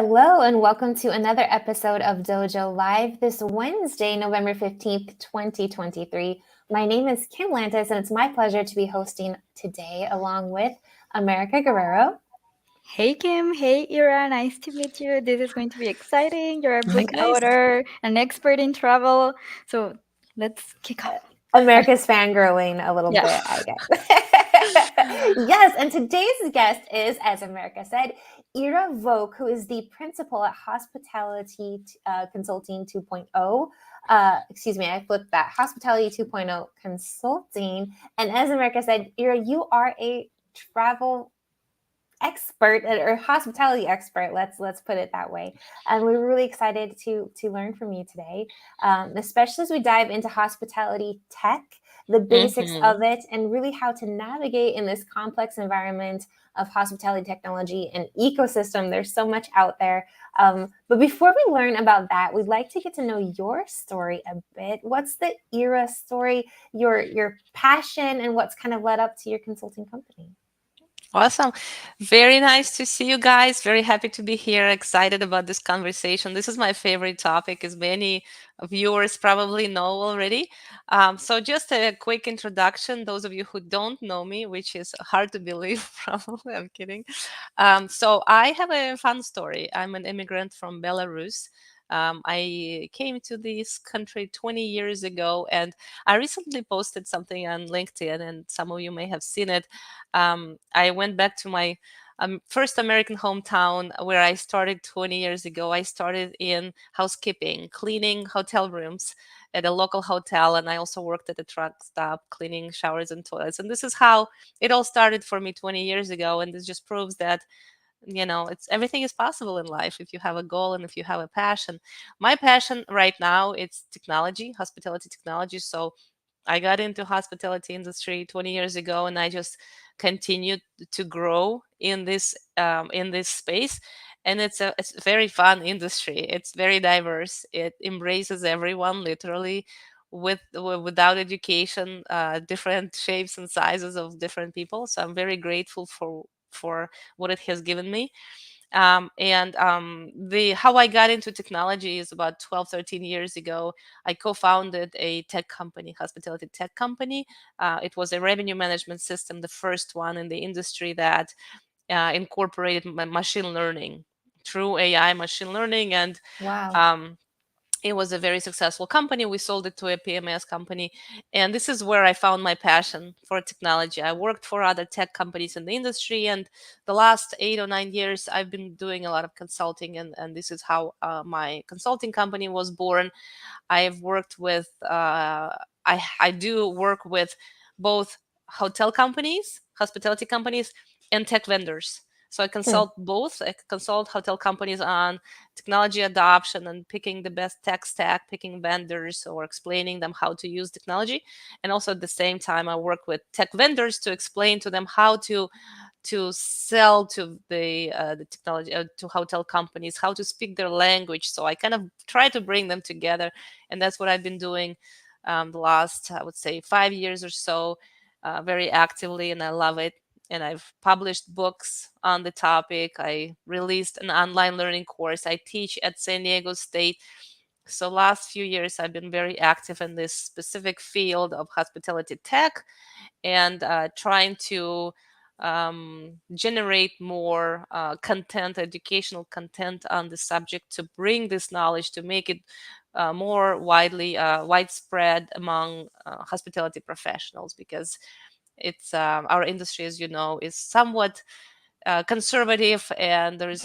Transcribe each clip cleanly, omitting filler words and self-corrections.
Hello, and welcome to another episode of Dojo Live this Wednesday, November 15th, 2023. My name is Kim Lantis, and it's my pleasure to be hosting today along with America Guerrero. Hey Kim, hey Ira, nice to meet you. This is going to be exciting. You're a Hi book guys. author, an expert in travel. So let's kick off. America's fangirling a little Yeah. bit, I guess. Yes, and today's guest is, as America said, Ira Vouk, who is the principal at Hospitality Consulting 2.0. Excuse me, I flipped that. Hospitality 2.0 Consulting. And as America said, Ira, you are a travel expert or hospitality expert. Let's put it that way. And we're really excited to learn from you today, especially as we dive into hospitality tech, the basics of it, and really how to navigate in this complex environment of hospitality technology and ecosystem. There's so much out there. But before we learn about that, we'd like to get to know your story a bit. What's the Ira story, your passion, and what's kind of led up to your consulting company? Awesome. Very nice to see you guys. Very happy to be here. Excited about this conversation. This is my favorite topic, as many viewers probably know already. So, just a quick introduction. Those of you who don't know me, which is hard to believe, probably, I'm kidding. So, I have a fun story. I'm an immigrant from Belarus. I came to this country 20 years ago, and I recently posted something on LinkedIn, and some of you may have seen it. I went back to my first American hometown where I started 20 years ago. I started in housekeeping, cleaning hotel rooms at a local hotel, and I also worked at a truck stop cleaning showers and toilets. And this is how it all started for me 20 years ago. And this just proves that it's everything is possible in life if you have a goal and if you have a passion. My passion right now, it's technology, hospitality technology. So I got into hospitality industry 20 years ago, and I just continued to grow in this space. And it's a very fun industry. It's very diverse. It embraces everyone, literally, without education, different shapes and sizes of different people. So I'm very grateful for what it has given me. And the how I got into technology is about 12, 13 years ago. I co-founded a tech company, hospitality tech company. It was a revenue management system, the first one in the industry that incorporated machine learning, true AI machine learning. And Wow. um, it was a very successful company. We sold it to a PMS company. And this is where I found my passion for technology. I worked for other tech companies in the industry. And the last 8 or 9 years, I've been doing a lot of consulting. And this is how my consulting company was born. I've worked with, I do work with both hotel companies, hospitality companies, and tech vendors. So I Hmm. consult both. I consult hotel companies on technology adoption and picking the best tech stack, picking vendors or explaining them how to use technology. And also at the same time, I work with tech vendors to explain to them how to sell to the technology to hotel companies, how to speak their language. So I kind of try to bring them together, and that's what I've been doing the last, I would say, 5 years or so, very actively, and I love it. And I've published books on the topic. I released an online learning course. I teach at San Diego State. So last few years, I've been very active in this specific field of hospitality tech, and trying to generate more content, educational content on the subject, to bring this knowledge, to make it more widespread among hospitality professionals, because it's our industry, as you know, is somewhat conservative, and there's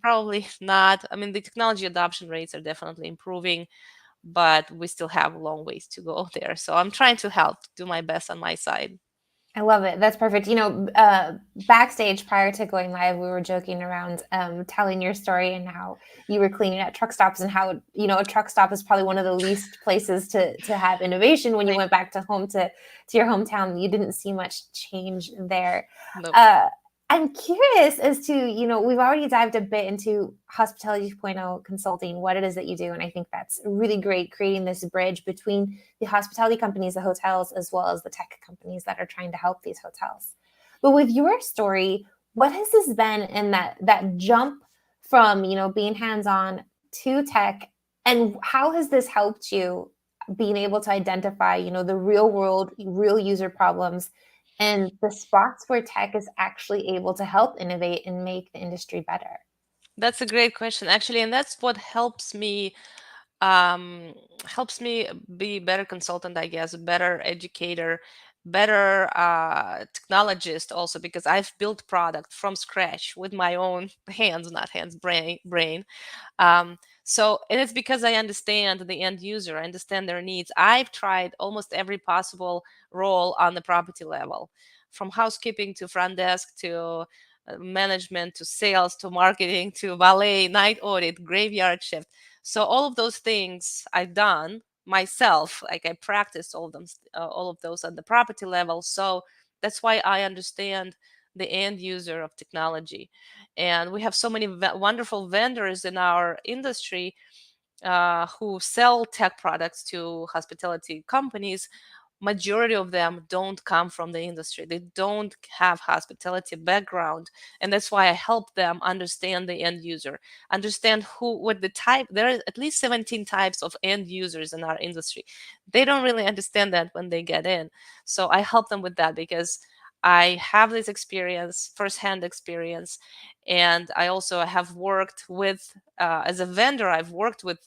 probably not. I mean, the technology adoption rates are definitely improving, but we still have a long ways to go there. So I'm trying to help, do my best on my side. I love it. That's perfect. Backstage prior to going live, we were joking around, telling your story and how you were cleaning at truck stops, and how, a truck stop is probably one of the least places to have innovation. When you went back to your hometown, you didn't see much change there. Nope. I'm curious as to, we've already dived a bit into Hospitality 2.0 consulting, what it is that you do. And I think that's really great, creating this bridge between the hospitality companies, the hotels, as well as the tech companies that are trying to help these hotels. But with your story, what has this been in that jump from, being hands-on to tech, and how has this helped you being able to identify, the real world, real user problems and the spots where tech is actually able to help innovate and make the industry better? That's a great question, actually, and that's what um, helps me be better consultant, I guess, better educator, better technologist also, because I've built product from scratch with my own hands, not hands, brain. Um, so, and it's because I understand the end user, I understand their needs. I've tried almost every possible role on the property level, from housekeeping to front desk to management to sales to marketing to valet, night audit, graveyard shift. So all of those things I've done myself. Like I practiced all of them, all of those at the property level. So that's why I understand the end user of technology. And we have so many wonderful vendors in our industry who sell tech products to hospitality companies. Majority of them don't come from the industry, they don't have hospitality background, and that's why I help them understand the end user, understand who, what the type. There are at least 17 types of end users in our industry. They don't really understand that when they get in, so I help them with that because I have this experience, firsthand experience. And I also have worked with, as a vendor, I've worked with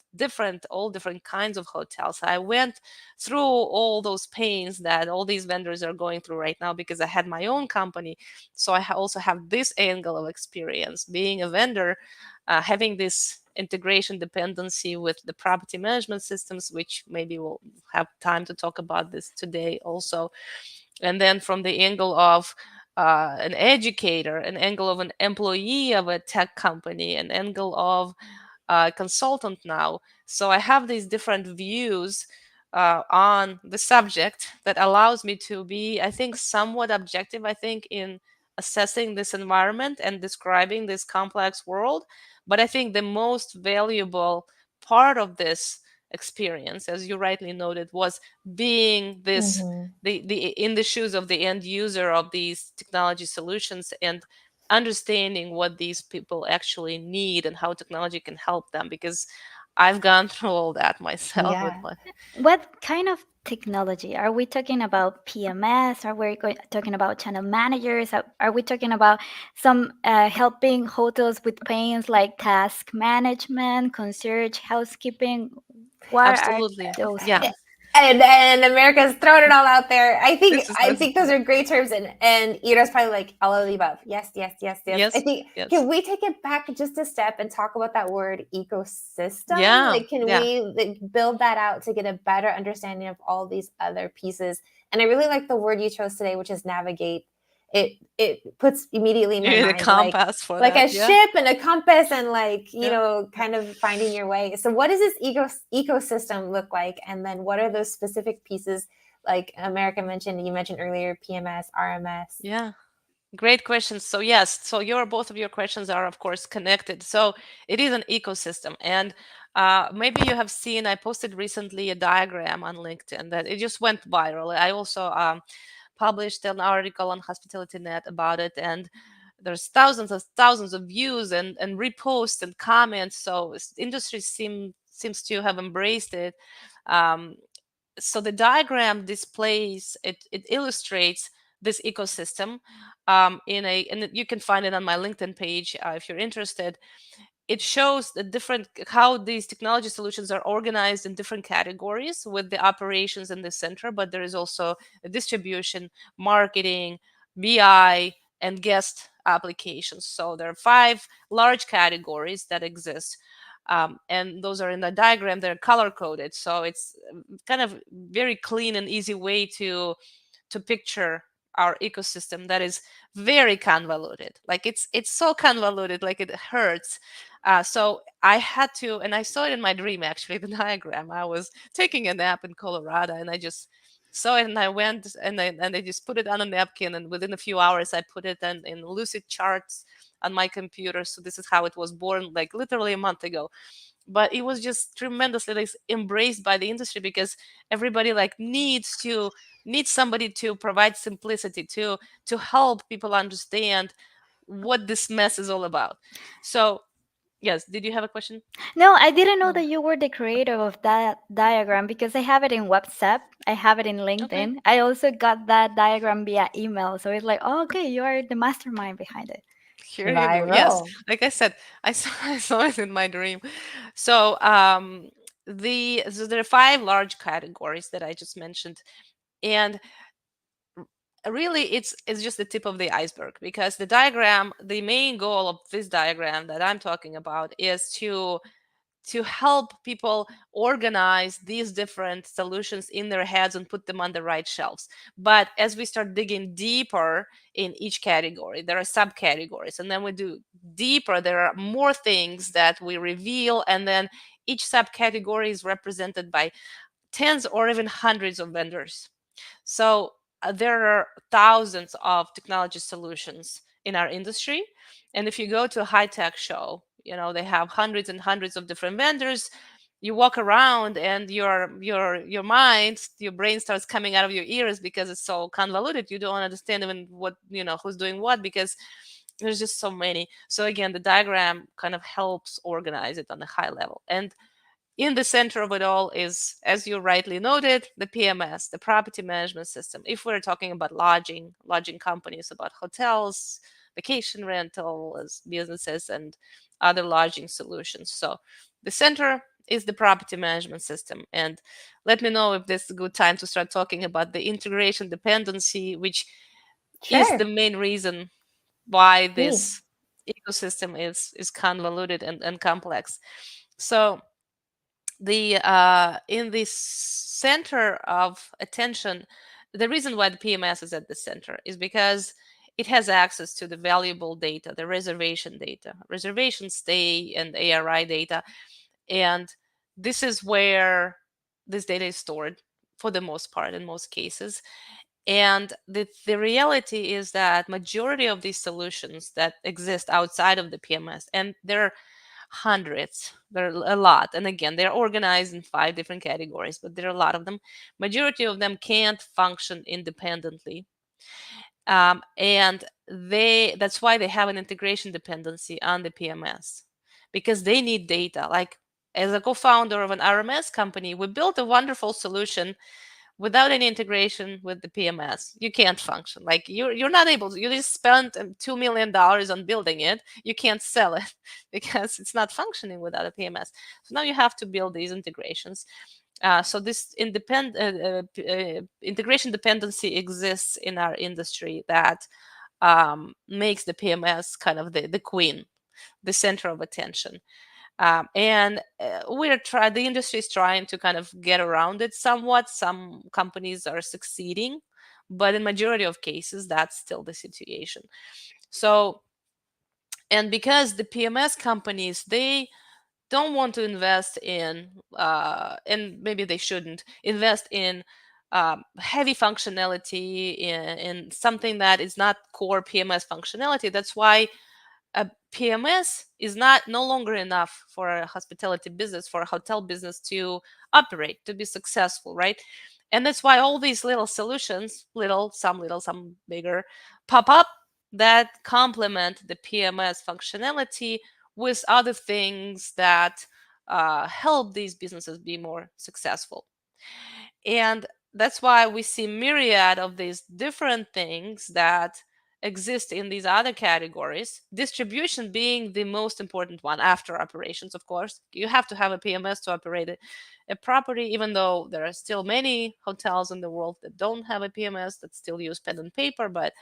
all different kinds of hotels. I went through all those pains that all these vendors are going through right now because I had my own company. So I also have this angle of experience being a vendor, having this integration dependency with the property management systems, which maybe we'll have time to talk about this today also. And then from the angle of an educator, an angle of an employee of a tech company, an angle of a consultant now. So I have these different views on the subject that allows me to be, I think, somewhat objective, I think, in assessing this environment and describing this complex world. But I think the most valuable part of this experience, as you rightly noted, was being this Mm-hmm. the in the shoes of the end user of these technology solutions and understanding what these people actually need and how technology can help them, because I've gone through all that myself with Yeah. my. What kind of technology? Are we talking about PMS? Are we talking about channel managers? Are we talking about some helping hotels with pains like task management, concierge, housekeeping? What are Absolutely, those yeah. things? And America's thrown it all out there. I think This is I that's think those are great terms, and Ira's probably like all of the above. Yes, yes, yes, yes. I yes, think, yes, can we take it back just a step and talk about that word ecosystem? yeah, Like, can yeah. we like, build that out to get a better understanding of all these other pieces? And I really like the word you chose today, which is navigate. It puts immediately in You my need a mind compass for like that, a yeah, ship and a compass and like yeah. kind of finding your way. So what does this ecosystem look like, and then what are those specific pieces, like America mentioned, you mentioned earlier, PMS, RMS? Yeah, great questions. So yes, so your both of your questions are of course connected. So it is an ecosystem, and maybe you have seen, I posted recently a diagram on LinkedIn that it just went viral. I also published an article on Hospitality Net about it, and there's thousands of views and reposts and comments. So industry seems to have embraced it. Um, so the diagram displays it illustrates this ecosystem and you can find it on my LinkedIn page if you're interested. It shows the different how these technology solutions are organized in different categories with the operations in the center, but there is also a distribution, marketing, BI, and guest applications. So there are 5 large categories that exist, and those are in the diagram. They're color coded, so it's kind of very clean and easy way to picture our ecosystem that is very convoluted. Like it's so convoluted, like it hurts. So I had to, and I saw it in my dream actually, the diagram. I was taking a nap in Colorado, and I just saw it, and I went and I just put it on a napkin, and within a few hours I put it in lucid charts on my computer. So this is how it was born, like literally a month ago. But it was just tremendously like embraced by the industry because everybody like needs somebody to provide simplicity to help people understand what this mess is all about. So Yes, did you have a question? No, I didn't know No. that you were the creator of that diagram because I have it in WhatsApp. I have it in Okay. LinkedIn. I also got that diagram via email. So it's like, oh, okay, you are the mastermind behind it. Here you go. Yes, Viral. like I said, I saw I saw it in my dream. So there are five large categories that I just mentioned, and really it's just the tip of the iceberg, because the main goal of this diagram that I'm talking about is to help people organize these different solutions in their heads and put them on the right shelves. But as we start digging deeper in each category, there are subcategories, and then we do deeper, there are more things that we reveal, and then each subcategory is represented by tens or even hundreds of vendors. So there are thousands of technology solutions in our industry. And if you go to a high tech show, they have hundreds and hundreds of different vendors. You walk around and your mind, your brain starts coming out of your ears because it's so convoluted. You don't understand even who's doing what, because there's just so many. So again, the diagram kind of helps organize it on a high level. And in the center of it all is, as you rightly noted, the PMS, the property management system. If we're talking about lodging companies, about hotels, vacation rentals, businesses, and other lodging solutions. So the center is the property management system. And let me know if this is a good time to start talking about the integration dependency, which is the Sure. main reason why Please. this ecosystem is convoluted and complex. So the in the center of attention, the reason why the PMS is at the center is because it has access to the valuable data, the reservation stay and ARI data. And this is where this data is stored for the most part, in most cases. And the reality is that majority of these solutions that exist outside of the PMS, and they're hundreds, there are a lot, and again, they're organized in five different categories, but there are a lot of them. Majority of them can't function independently, and that's why they have an integration dependency on the PMS, because they need data. Like, as a co-founder of an RMS company, we built a wonderful solution. Without any integration with the PMS, you can't function. Like, you're not able to. You just spent $2 million on building it. You can't sell it because it's not functioning without a PMS. So now you have to build these integrations. So this integration dependency exists in our industry that makes the PMS kind of the queen, the center of attention. And the industry is trying to kind of get around it somewhat. Some companies are succeeding, but in majority of cases, that's still the situation. So, and because the PMS companies, they don't want to invest in, and maybe they shouldn't invest in heavy functionality in something that is not core PMS functionality. That's why a PMS is not no longer enough for a hospitality business, for a hotel business to operate, to be successful, right? And that's why all these little solutions, little, some bigger, pop up that complement the PMS functionality with other things that help these businesses be more successful. And that's why we see myriad of these different things that exist in these other categories, distribution being the most important one after operations. Of course, you have to have a PMS to operate a property, even though there are still many hotels in the world that don't have a PMS, that still use pen and paper, but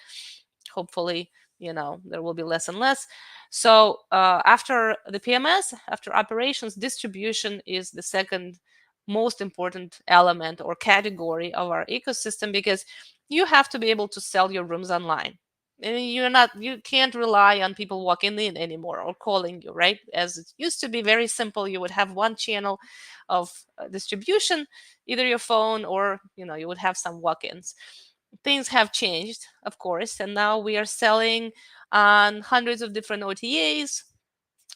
hopefully, there will be less and less. So after the PMS, after operations, distribution is the second most important element or category of our ecosystem, because you have to be able to sell your rooms online. And you can't rely on people walking in anymore or calling you, right? As it used to be very simple, you would have one channel of distribution, either your phone or you would have some walk-ins. Things have changed, of course, and now we are selling on hundreds of different OTAs.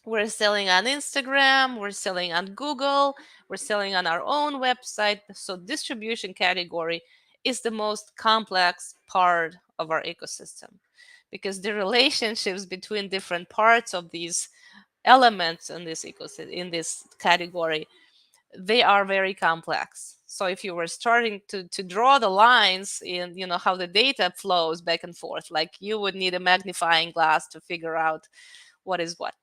We're selling on Instagram, we're selling on Google, we're selling on our own website. So distribution category is the most complex part of our ecosystem, because the relationships between different parts of these elements in this ecosystem, in this category, they are very complex. So if you were starting to draw the lines in, how the data flows back and forth, like you would need a magnifying glass to figure out what is what.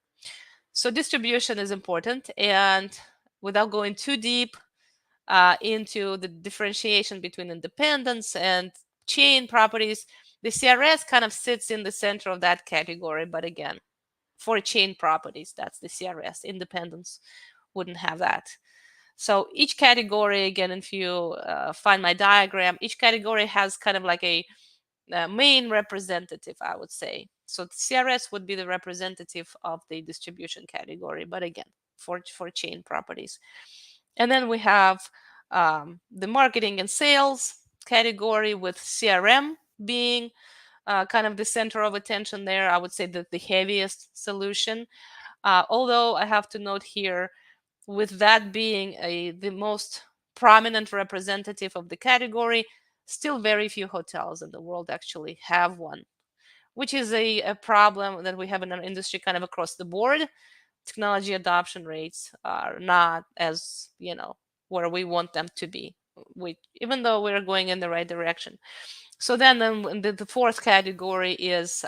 So distribution is important, and without going too deep into the differentiation between independence and chain properties, the CRS kind of sits in the center of that category. But again, for chain properties, that's the CRS. Independence wouldn't have that. So each category, again, if you find my diagram, each category has kind of like a main representative, I would say. So CRS would be the representative of the distribution category, but again, for chain properties. And then we have the marketing and sales category, with CRM being kind of the center of attention there. I would say that the heaviest solution. Although I have to note here, with that being the most prominent representative of the category, still very few hotels in the world actually have one, which is a problem that we have in our industry kind of across the board. Technology adoption rates are not as, where we want them to be, even though we're going in the right direction. So then the fourth category is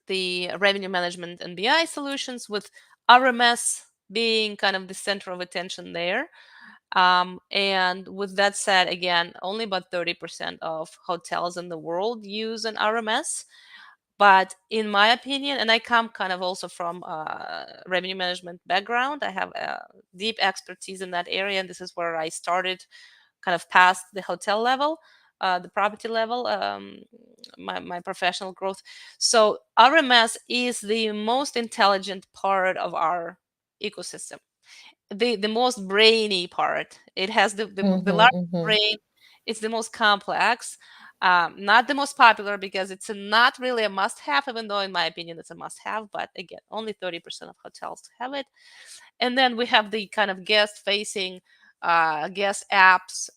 the revenue management and BI solutions, with RMS being kind of the center of attention there. And with that said, again, only about 30% of hotels in the world use an RMS. But in my opinion, and I come kind of also from revenue management background, I have a deep expertise in that area, and this is where I started kind of past the hotel level, the property level, my professional growth. So RMS is the most intelligent part of our ecosystem, the most brainy part. It has the Mm-hmm, largest mm-hmm. brain. It's the most complex, not the most popular, because it's not really a must-have, even though in my opinion it's a must-have. But again, only 30% of hotels have it. And then we have the kind of guest-facing guest apps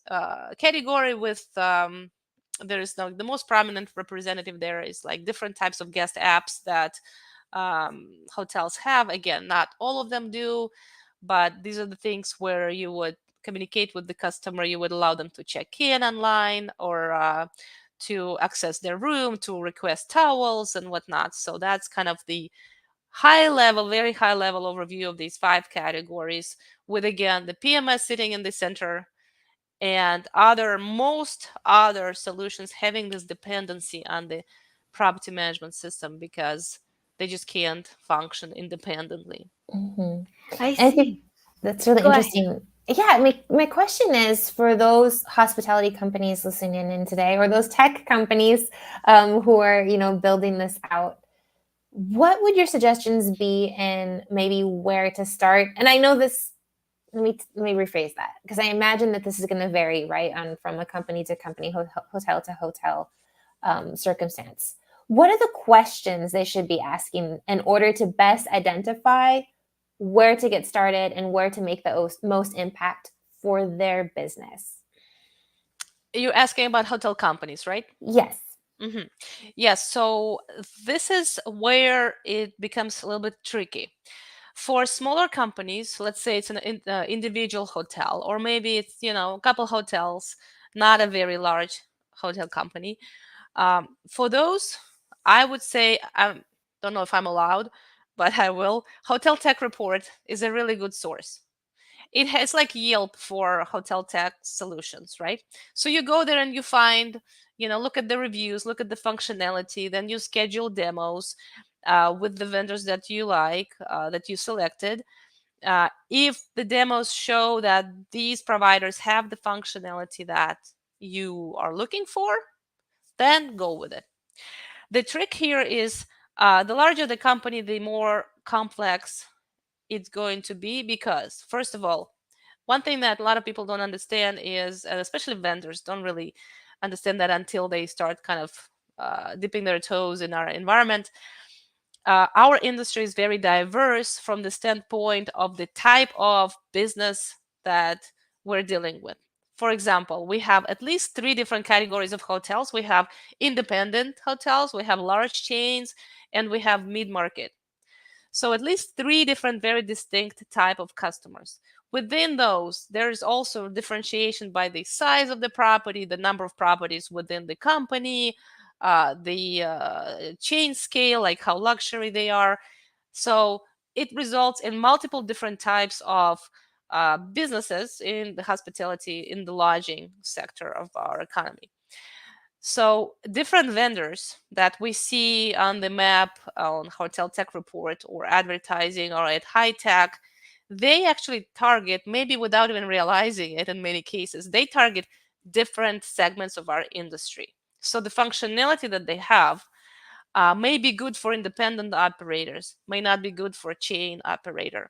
category, with there is no, the most prominent representative there is like different types of guest apps that hotels have. Again, not all of them do, but these are the things where you would communicate with the customer. You would allow them to check in online, or to access their room, to request towels and whatnot. So that's kind of the high level, very high level overview of these five categories, with again the PMS sitting in the center, and most other solutions having this dependency on the property management system, because they just can't function independently. Mm-hmm. I And I think see. that's really Go ahead. interesting. Yeah, my question is for those hospitality companies listening in today, or those tech companies who are, building this out. What would your suggestions be in maybe where to start? And I know this. Let me rephrase that, because I imagine that this is going to vary, right, on from a company to company, hotel to hotel circumstance. What are the questions they should be asking in order to best identify where to get started and where to make the most impact for their business? You're asking about hotel companies, right? Yes. Mm-hmm. Yes. So this is where it becomes a little bit tricky. For smaller companies, let's say it's an individual hotel, or maybe it's, a couple hotels, not a very large hotel company. For those, I would say, I don't know if I'm allowed, but I will. Hotel Tech Report is a really good source. It has like Yelp for hotel tech solutions, right? So you go there and you find, look at the reviews, look at the functionality, then you schedule demos with the vendors that you like, that you selected. If the demos show that these providers have the functionality that you are looking for, then go with it. The trick here is the larger the company, the more complex it's going to be, because, first of all, one thing that a lot of people don't understand is, and especially vendors don't really understand that until they start kind of dipping their toes in our environment. Our industry is very diverse from the standpoint of the type of business that we're dealing with. For example, we have at least three different categories of hotels. We have independent hotels, we have large chains, and we have mid-market. So at least three different, very distinct type of customers. Within those, there is also differentiation by the size of the property, the number of properties within the company, the chain scale, like how luxury they are. So it results in multiple different types of businesses in the hospitality, in the lodging sector of our economy. So different vendors that we see on the map on Hotel Tech Report or advertising or at High Tech, they actually target, maybe without even realizing it in many cases, they target different segments of our industry. So the functionality that they have may be good for independent operators, may not be good for a chain operator,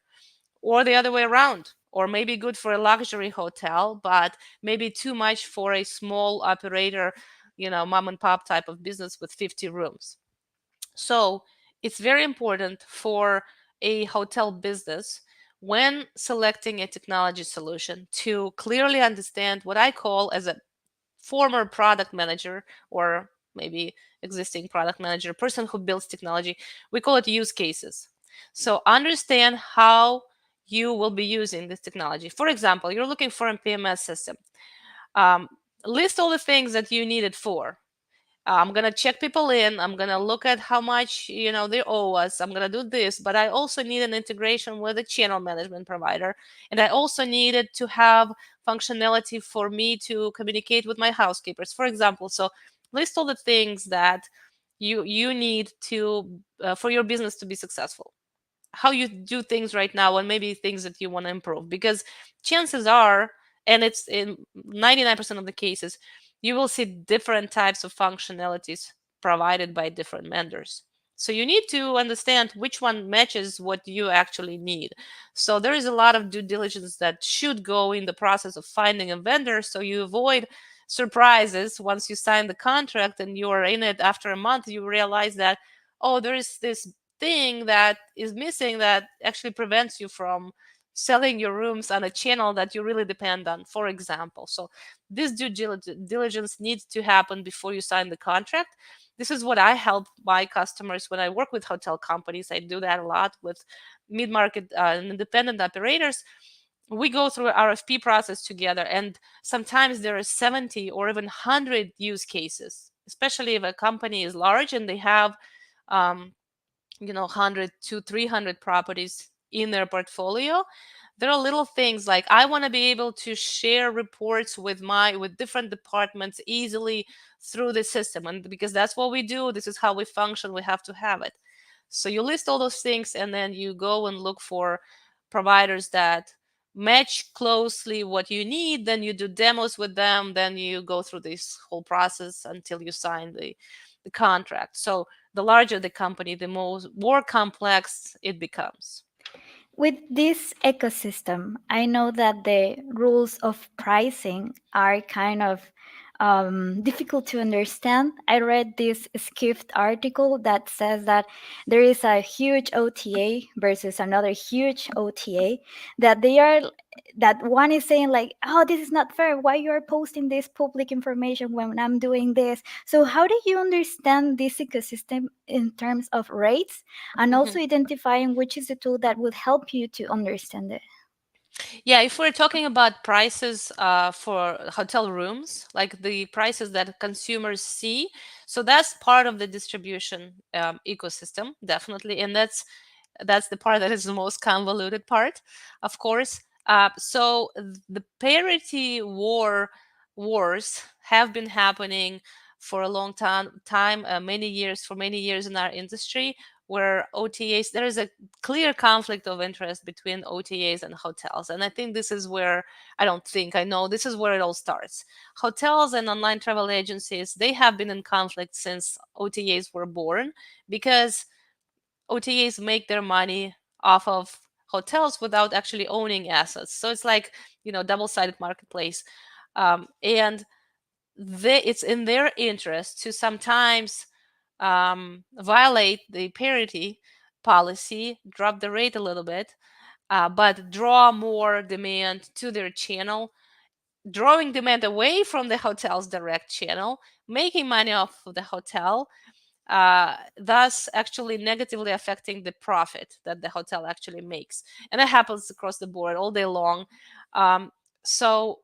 or the other way around, or maybe good for a luxury hotel, but maybe too much for a small operator, mom and pop type of business with 50 rooms. So it's very important for a hotel business when selecting a technology solution to clearly understand what I call as a former product manager, or maybe existing product manager, person who builds technology. We call it use cases. So understand how you will be using this technology. For example, you're looking for a PMS system. Um, List all the things that you need it for. I'm gonna check people in. I'm gonna look at how much they owe us. I'm gonna do this, but I also need an integration with a channel management provider, and I also needed to have functionality for me to communicate with my housekeepers, for example. So list all the things that you need to for your business to be successful, how you do things right now, and maybe things that you want to improve, because chances are, and it's in 99% of the cases, you will see different types of functionalities provided by different vendors. So you need to understand which one matches what you actually need. So there is a lot of due diligence that should go in the process of finding a vendor, so you avoid surprises once you sign the contract and you are in it. After a month you realize that, oh, there is this thing that is missing that actually prevents you from selling your rooms on a channel that you really depend on, for example. So this due diligence needs to happen before you sign the contract. This is what I help my customers when I work with hotel companies. I do that a lot with mid-market and independent operators. We go through an RFP process together, and sometimes there are 70 or even 100 use cases, especially if a company is large and they have um, 100 to 300 properties in their portfolio. There are little things like, I want to be able to share reports with different departments easily through the system, and because that's what we do, this is how we function, we have to have it. So you list all those things, and then you go and look for providers that match closely what you need. Then you do demos with them, then you go through this whole process until you sign the contract. So the larger the company, the more complex it becomes. With this ecosystem, I know that the rules of pricing are kind of difficult to understand. I read this Skift article that says that there is a huge OTA versus another huge OTA, that they are, that one is saying like, oh, this is not fair, why you are posting this public information when I'm doing this. So how do you understand this ecosystem in terms of rates, and Mhm. also identifying which is the tool that would help you to understand it? Yeah, if we're talking about prices for hotel rooms, like the prices that consumers see, so that's part of the distribution ecosystem, definitely, and that's the part that is the most convoluted part, of course. So the parity wars have been happening for a long time, many years in our industry, where OTAs, there is a clear conflict of interest between OTAs and hotels. And I think this is where, I don't think, I know this is where it all starts. Hotels and online travel agencies, they have been in conflict since OTAs were born, because OTAs make their money off of hotels without actually owning assets. So it's like, double-sided marketplace. And it's in their interest to sometimes violate the parity policy, drop the rate a little bit, but draw more demand to their channel, drawing demand away from the hotel's direct channel, making money off of the hotel, thus actually negatively affecting the profit that the hotel actually makes. And that happens across the board all day long. Um, so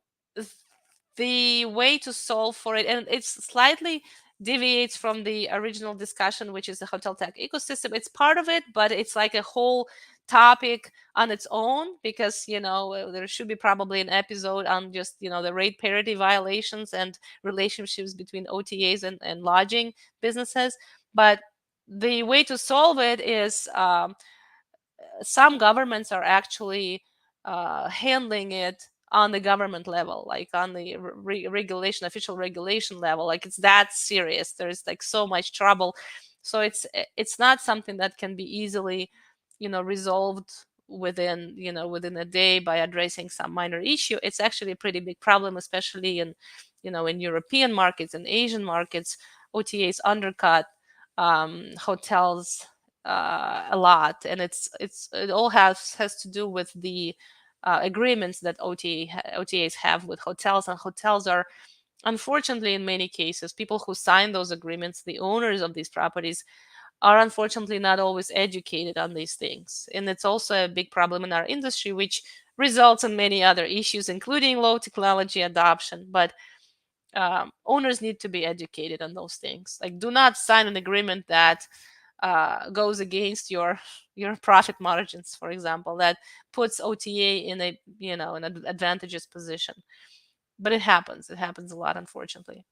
the way to solve for it, and it's slightly deviates from the original discussion, which is the hotel tech ecosystem. It's part of it, but it's like a whole topic on its own, because there should be probably an episode on just the rate parity violations and relationships between OTAs and lodging businesses. But the way to solve it is, some governments are actually handling it on the government level, like on the regulation, official regulation level. Like, it's that serious. There's like so much trouble. So it's not something that can be easily resolved within a day by addressing some minor issue. It's actually a pretty big problem, especially in European markets and Asian markets. OTAs undercut hotels a lot, and it all has to do with the agreements that OTAs have with hotels. And hotels are, unfortunately, in many cases, people who sign those agreements, the owners of these properties, are unfortunately not always educated on these things. And it's also a big problem in our industry, which results in many other issues, including low technology adoption. But owners need to be educated on those things. Like, do not sign an agreement that goes against your profit margins, for example, that puts OTA in a in an advantageous position. But it happens. It happens a lot, unfortunately.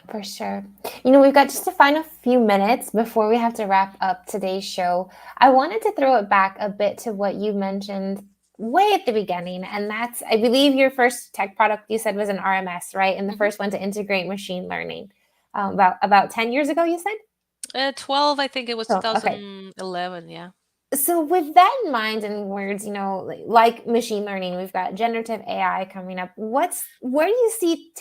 For sure. We've got just a final few minutes before we have to wrap up today's show. I wanted to throw it back a bit to what you mentioned way at the beginning. And that's, I believe your first tech product you said was an RMS, right? And the first one to integrate machine learning. About 10 years ago, you said? 12, I think it was Okay. 2011. Yeah. So with that in mind, and words, like machine learning, we've got generative AI coming up. Where do you see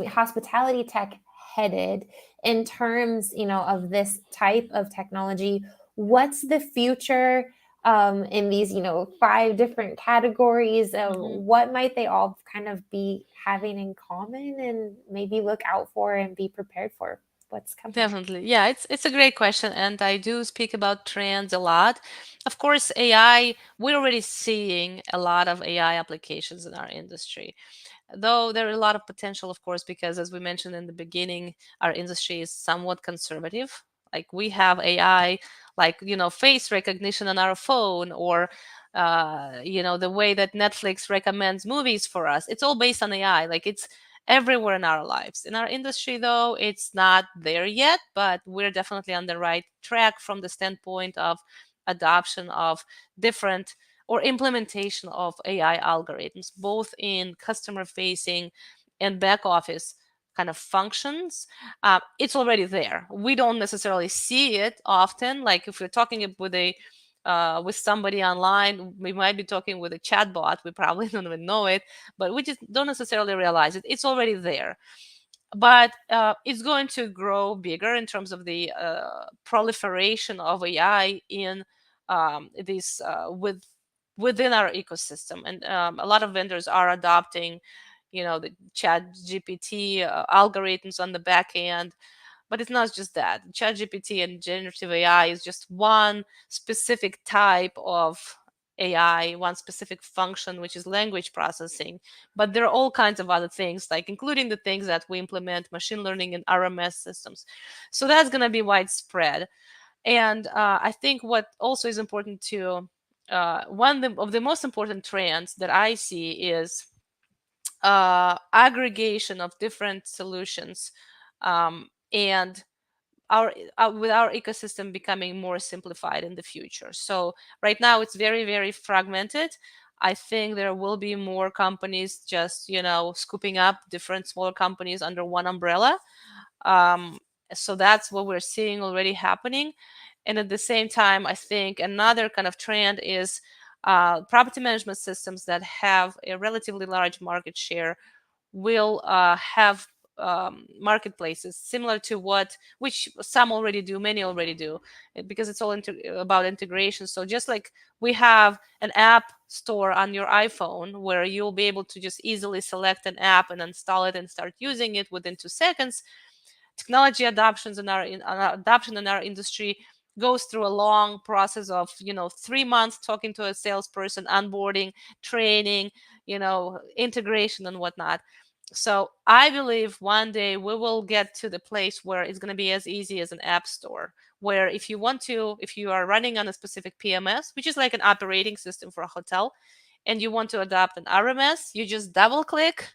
hospitality tech headed in terms, of this type of technology? What's the future in these, five different categories? Hmm. What might they all kind of be having in common, and maybe look out for and be prepared for what's coming? Definitely. Yeah, it's a great question, and I do speak about trends a lot. Of course, AI, we're already seeing a lot of AI applications in our industry. Though there is a lot of potential, of course, because as we mentioned in the beginning, our industry is somewhat conservative. Like, we have AI, like face recognition on our phone, or the way that Netflix recommends movies for us. It's all based on AI. Like, it's everywhere in our lives. In our industry, though, it's not there yet, but we're definitely on the right track from the standpoint of adoption of different or implementation of AI algorithms, both in customer facing and back office kind of functions. It's already there. We don't necessarily see it often. Like, if we're talking with somebody online, we might be talking with a chatbot. We probably don't even know it, but we just don't necessarily realize it. It's already there, but it's going to grow bigger in terms of the proliferation of AI in this within our ecosystem. And a lot of vendors are adopting the chat GPT algorithms on the back end. But it's not just that. Chat GPT and generative AI is just one specific type of AI, one specific function, which is language processing. But there are all kinds of other things, like including the things that we implement, machine learning and RMS systems. So that's going to be widespread. And I think what also is important to of the most important trends that I see is aggregation of different solutions, and with our ecosystem becoming more simplified in the future. So right now it's very, very fragmented. I think there will be more companies just scooping up different smaller companies under one umbrella. um, so that's what we're seeing already happening. And at the same time, I think another kind of trend is property management systems that have a relatively large market share will have marketplaces similar to which some already do, many already do, because it's all about integration. So just like we have an app store on your iPhone where you'll be able to just easily select an app and install it and start using it within 2 seconds, technology adoptions in adoption in our industry goes through a long process of 3 months talking to a salesperson, onboarding, training, integration and whatnot. So I believe one day we will get to the place where it's going to be as easy as an app store, where if you are running on a specific PMS, which is like an operating system for a hotel, and you want to adopt an RMS, you just double click,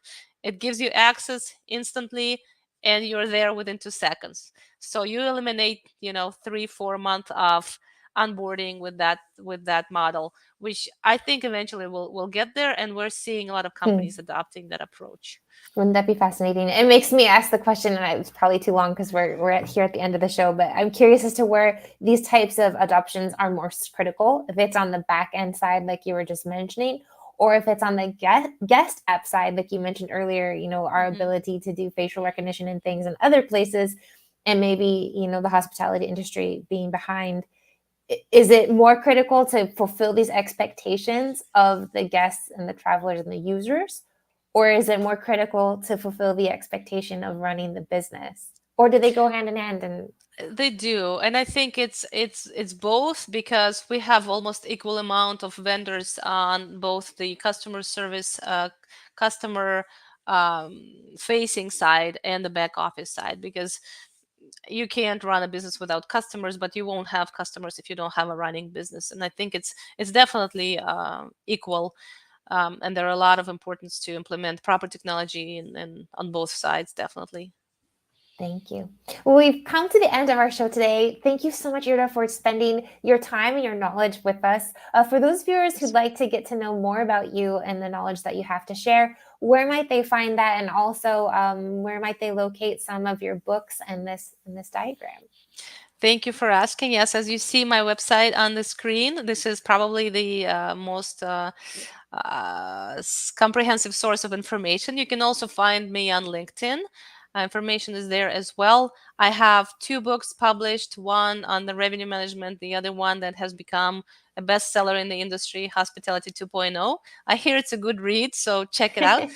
it gives you access instantly, and you're there within 2 seconds. So you eliminate 3-4 months of onboarding with that model, which I think eventually we'll get there, and we're seeing a lot of companies adopting that approach. Wouldn't that be fascinating? It makes me ask the question, and it's probably too long because we're here at the end of the show, but I'm curious as to where these types of adoptions are more critical, if it's on the back end side, like you were just mentioning, or if it's on the guest app side, like you mentioned earlier, our ability to do facial recognition and things in other places, and maybe, the hospitality industry being behind. Is it more critical to fulfill these expectations of the guests and the travelers and the users? Or is it more critical to fulfill the expectation of running the business? Or do they go hand in hand? And They do, and I think it's both, because we have almost equal amount of vendors on both the customer service, customer facing side and the back office side, because you can't run a business without customers, but you won't have customers if you don't have a running business. And I think it's definitely equal, and there are a lot of importance to implement proper technology and on both sides, definitely. thank you. Well, we've come to the end of our show today. Thank you so much, Ira, for spending your time and your knowledge with us. For those viewers who'd like to get to know more about you and the knowledge that you have to share, where might they find that? And also, where might they locate some of your books and this diagram? Thank you for asking. Yes, as you see my website on the screen, this is probably the most comprehensive source of information. You can also find me on LinkedIn. Information is there as well. I have 2 books published, one on the revenue management, the other one that has become a bestseller in the industry, Hospitality 2.0. I hear it's a good read, so check it out.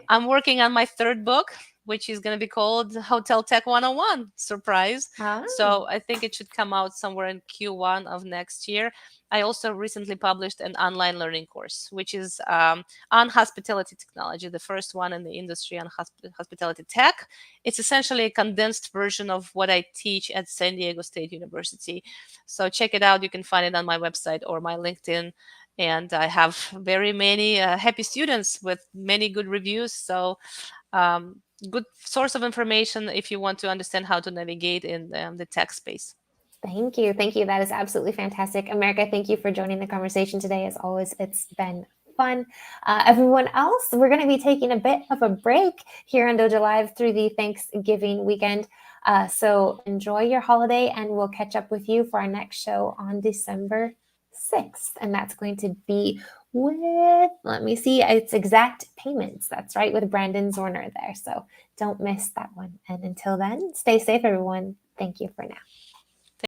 I'm working on my 3rd book, which is going to be called Hotel Tech 101. Surprise. Ah, So I think it should come out somewhere in Q1 of next year. I also recently published an online learning course, which is on hospitality technology, the first one in the industry on hospitality tech. It's essentially a condensed version of what I teach at San Diego State University. So check it out. You can find it on my website or my LinkedIn. And I have very many happy students with many good reviews. So good source of information if you want to understand how to navigate in the tech space. thank you. Thank you. That is absolutely fantastic. America, thank you for joining the conversation today. As always, it's been fun. Everyone else, we're going to be taking a bit of a break here on Dojo Live through the Thanksgiving weekend. So enjoy your holiday, and we'll catch up with you for our next show on December 6th. And that's going to be with, let me see, it's Exact Payments. That's right, with Brandon Zorner there. So don't miss that one. And until then, stay safe, everyone. Thank you for now.